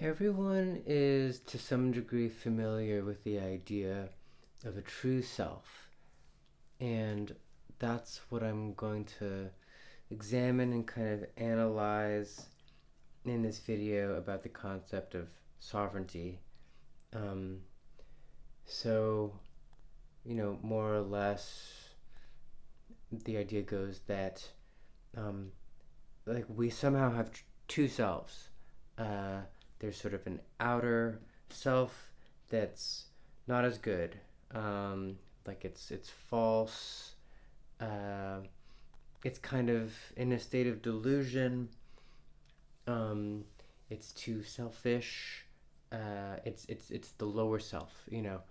Everyone is to some degree familiar with the idea of a true self, and that's what I'm going to examine and kind of analyze in this video about the concept of sovereignty. Um, so, more or less, the idea goes that like we somehow have two selves. There's sort of an outer self that's not as good. Like it's false. Uh, it's kind of in a state of delusion. It's too selfish. It's the lower self. And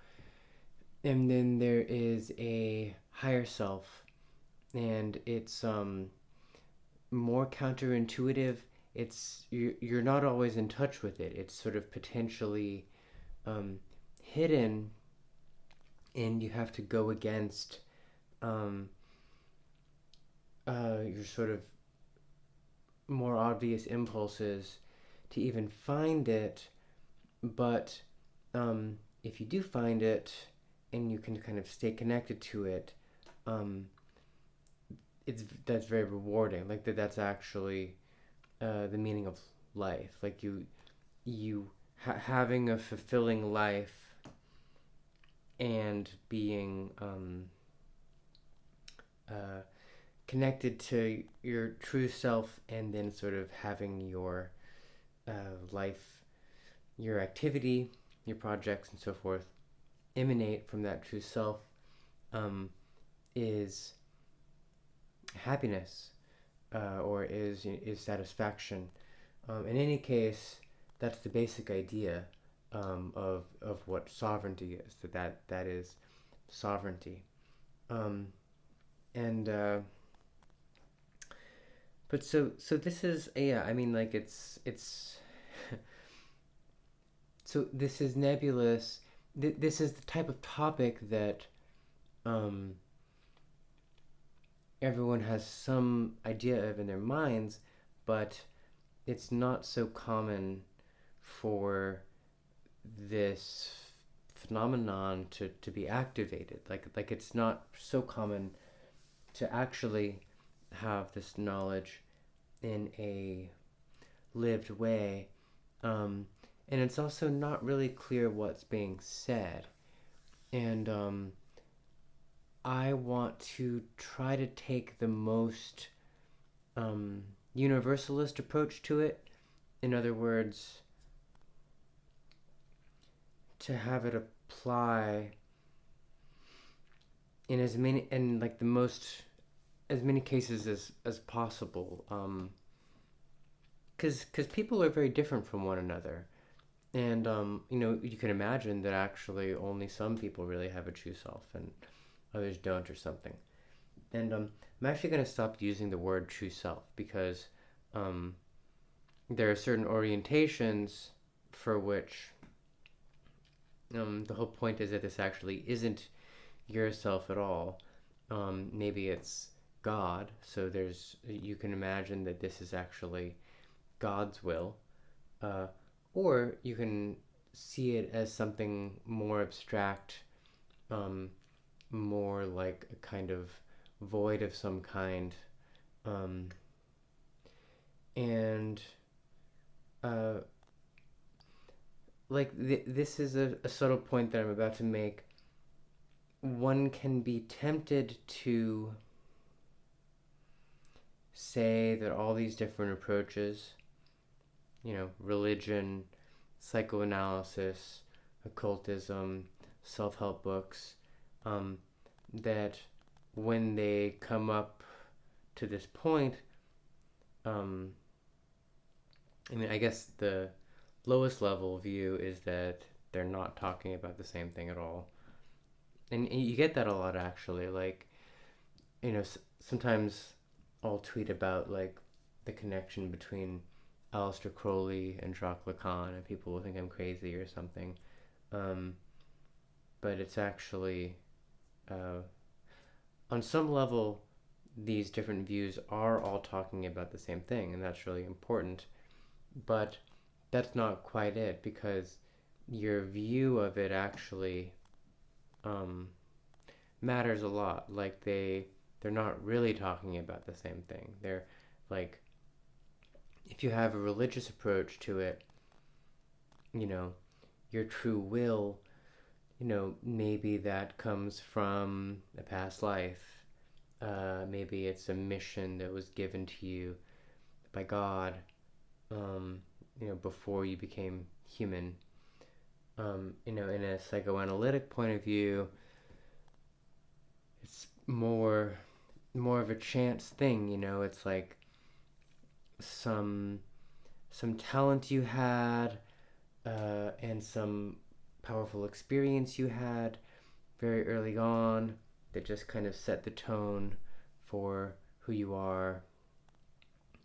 then there is a higher self, and it's more counterintuitive. You're not always in touch with it. It's sort of potentially hidden, and you have to go against your sort of more obvious impulses to even find it. But if you do find it and you can kind of stay connected to it, that's very rewarding. Like that's actually the meaning of life. Like having a fulfilling life and being connected to your true self, and then sort of having your life, your activity, your projects, and so forth emanate from that true self, is happiness, or is satisfaction. In any case, that's the basic idea of what sovereignty is. That is sovereignty, and but so this is, yeah. I mean, like it's so this is nebulous. This is the type of topic that everyone has some idea of in their minds, but it's not so common for this phenomenon to be activated. Like it's not so common to actually have this knowledge in a lived way. And it's also not really clear what's being said. And I want to try to take the most universalist approach to it. In other words, to have it apply in as many, and like the most, as many cases as possible. Because people are very different from one another. And you can imagine that actually only some people really have a true self and others don't, or something. And I'm actually going to stop using the word true self, because there are certain orientations for which the whole point is that this actually isn't yourself at all. Maybe it's God, so you can imagine that this is actually God's will. Or you can see it as something more abstract, more like a kind of void of some kind. And this is a subtle point that I'm about to make. One can be tempted to say that all these different approaches, religion, psychoanalysis, occultism, self-help books, that when they come up to this point, I guess the lowest level view is that they're not talking about the same thing at all. And you get that a lot, actually. Like, sometimes I'll tweet about, like, the connection between Aleister Crowley and Jacques Lacan, and people will think I'm crazy or something. But it's actually, on some level, these different views are all talking about the same thing, and that's really important. But that's not quite it, because your view of it actually um, matters a lot. Like they're not really talking about the same thing. They're like, if you have a religious approach to it, you know, your true will, maybe that comes from a past life. Maybe it's a mission that was given to you by God, um, before you became human. In a psychoanalytic point of view, it's more of a chance thing. It's like some talent you had, and some powerful experience you had very early on that just kind of set the tone for who you are.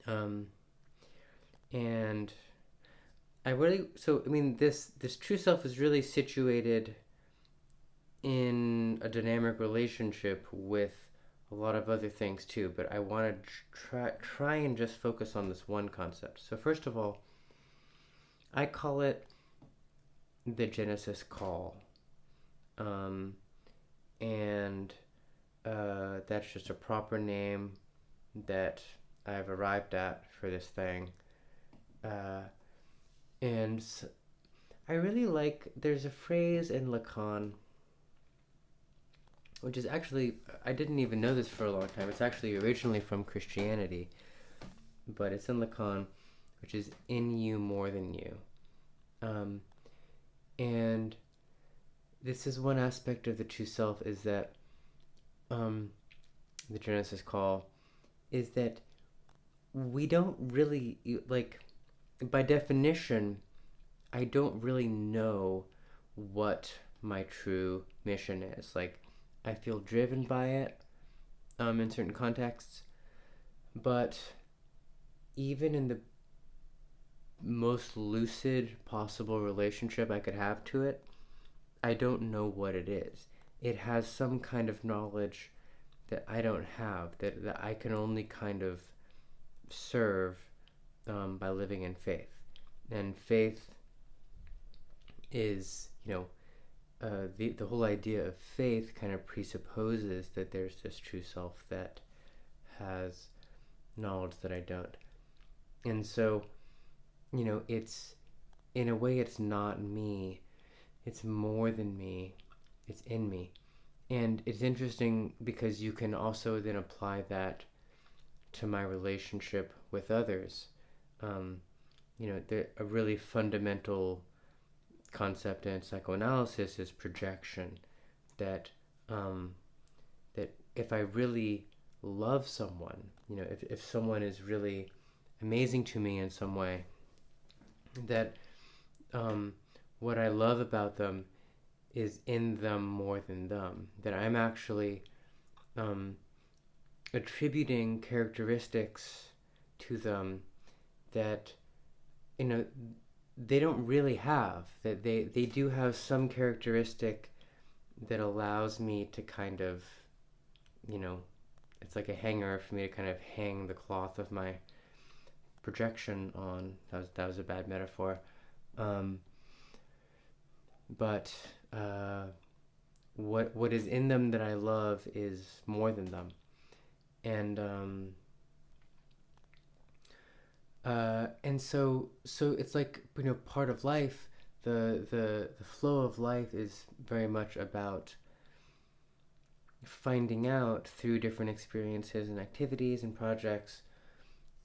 Um, and this true self is really situated in a dynamic relationship with a lot of other things too, but I want to try and just focus on this one concept. So first of all, I call it the Genesis Caul, um, and that's just a proper name that I've arrived at for this thing. And I really like, there's a phrase in Lacan, which is actually, I didn't even know this for a long time. It's actually originally from Christianity, but it's in Lacan, which is in you more than you. And this is one aspect of the true self, is that the Genesis Caul, is that we don't really, like, by definition, I don't really know what my true mission is. Like, I feel driven by it in certain contexts, but even in the most lucid possible relationship I could have to it, I don't know what it is. It has some kind of knowledge that I don't have, that I can only kind of serve by living in faith. And faith is, the whole idea of faith kind of presupposes that there's this true self that has knowledge that I don't. And so, it's, in a way, it's not me. It's more than me. It's in me. And it's interesting because you can also then apply that to my relationship with others. A really fundamental concept in psychoanalysis is projection. That that if I really love someone, if someone is really amazing to me in some way, that what I love about them is in them more than them. That I'm actually attributing characteristics to them that they don't really have. That they do have some characteristic that allows me to kind of, it's like a hanger for me to kind of hang the cloth of my projection on. That was a bad metaphor. But what is in them that I love is more than them. And so it's like, part of life, the flow of life is very much about finding out through different experiences and activities and projects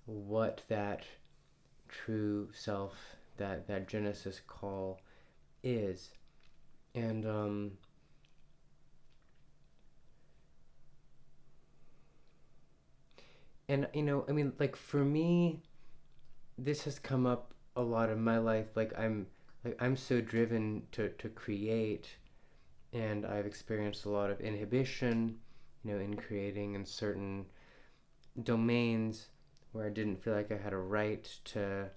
what that true self, that Genesis Caul is. And like, for me, this has come up a lot in my life. Like, I'm so driven to create, and I've experienced a lot of inhibition, in creating in certain domains where I didn't feel like I had a right to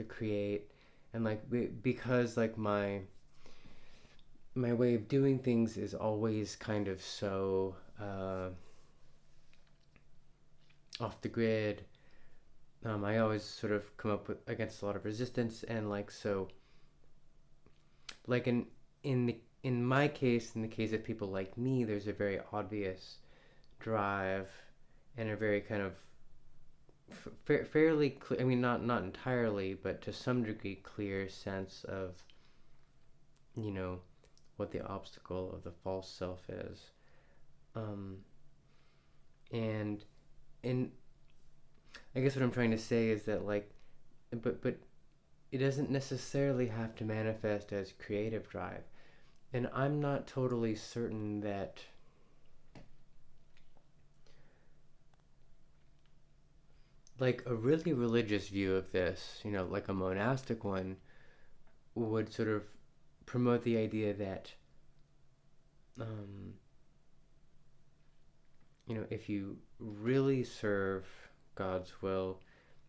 create. And like, because like my way of doing things is always kind of so off the grid, I always sort of come up with against a lot of resistance, and like so, like in my case, in the case of people like me, there's a very obvious drive and a very kind of fairly clear, I mean, not entirely, but to some degree clear sense of, you know, what the obstacle of the false self is. Um, and and I guess what I'm trying to say is that like, but it doesn't necessarily have to manifest as creative drive. And I'm not totally certain that like a really religious view of this, like a monastic one, would sort of promote the idea that, um, if you really serve God's will,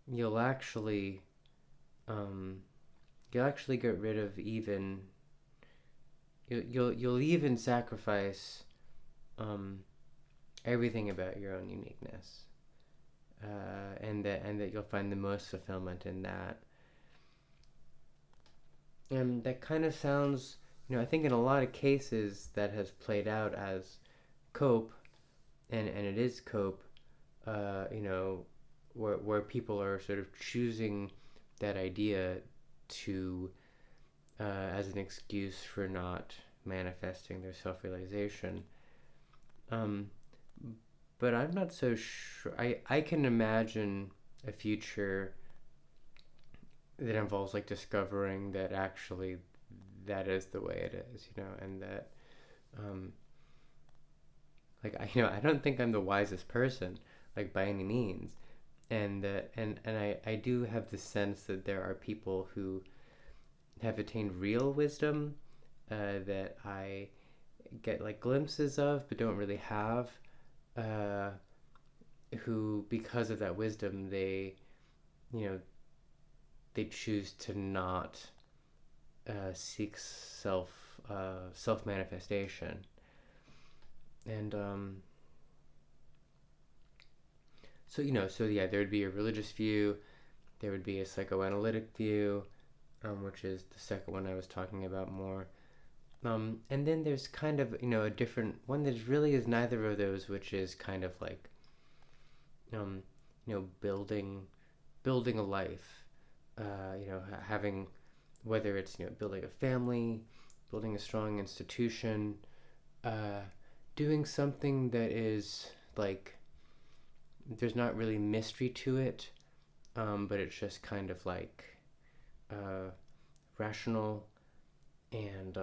you'll actually, um, you'll actually get rid of even, you'll even sacrifice, um, everything about your own uniqueness, and that you'll find the most fulfillment in that. And that kind of sounds, I think in a lot of cases that has played out as cope, and it is cope, where people are sort of choosing that idea to, as an excuse for not manifesting their self-realization. Um, but I'm not so sure. I can imagine a future that involves like discovering that actually that is the way it is, and that, um, like I don't think I'm the wisest person, like by any means, and that and I do have the sense that there are people who have attained real wisdom, that I get like glimpses of but don't really have, uh, who because of that wisdom you know they choose to not, seek self manifestation. And so yeah, there would be a religious view, there would be a psychoanalytic view, which is the second one I was talking about more. And then there's kind of, a different one that really is neither of those, which is kind of like, um, building a life, having, whether it's, building a family, building a strong institution, uh, doing something that is like, there's not really mystery to it, but it's just kind of like, uh, rational, and,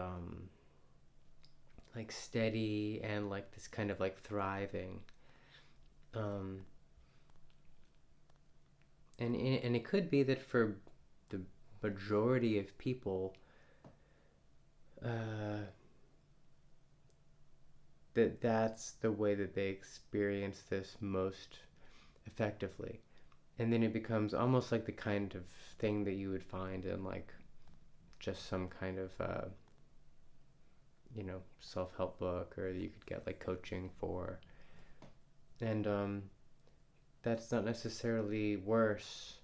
like steady, and like this kind of like thriving, um, and it could be that for the majority of people, uh, that's the way that they experience this most effectively. And then it becomes almost like the kind of thing that you would find in like just some kind of, self-help book, or you could get like coaching for. And that's not necessarily worse.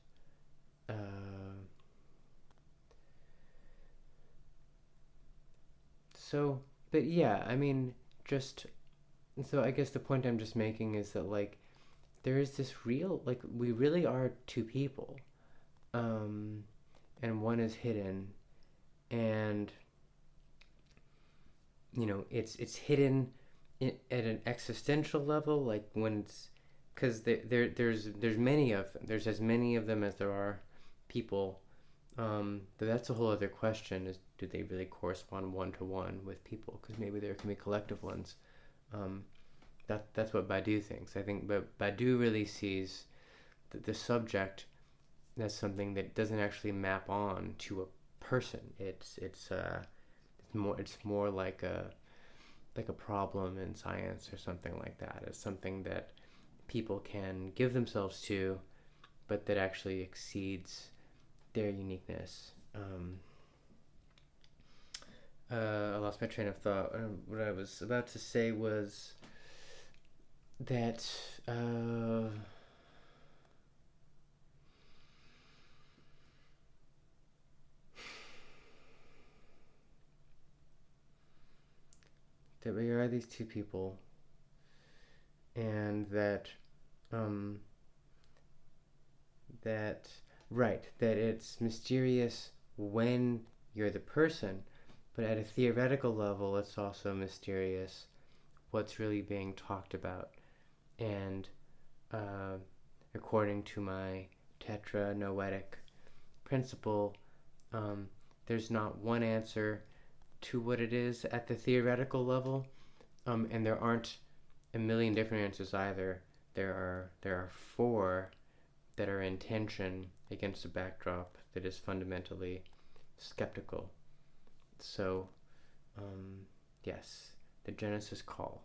So, but yeah, I mean, just so I guess the point I'm just making is that like there is this real, like we really are two people, um, and one is hidden, and it's hidden at an existential level, like when it's because there's many of them. There's as many of them as there are people. But that's a whole other question: is do they really correspond one to one with people? Because maybe there can be collective ones. Um, that's what Badu thinks. I think, but Badu really sees the subject as something that doesn't actually map on to a person. It's more like a problem in science or something like that. It's something that people can give themselves to, but that actually exceeds their uniqueness. I lost my train of thought. What I was about to say was that, that we are these two people, and that that that it's mysterious when you're the person, but at a theoretical level it's also mysterious what's really being talked about. And according to my tetra-noetic principle, there's not one answer to what it is at the theoretical level, and there aren't a million different answers either. There are four that are in tension against a backdrop that is fundamentally skeptical. So, yes, the Genesis Caul.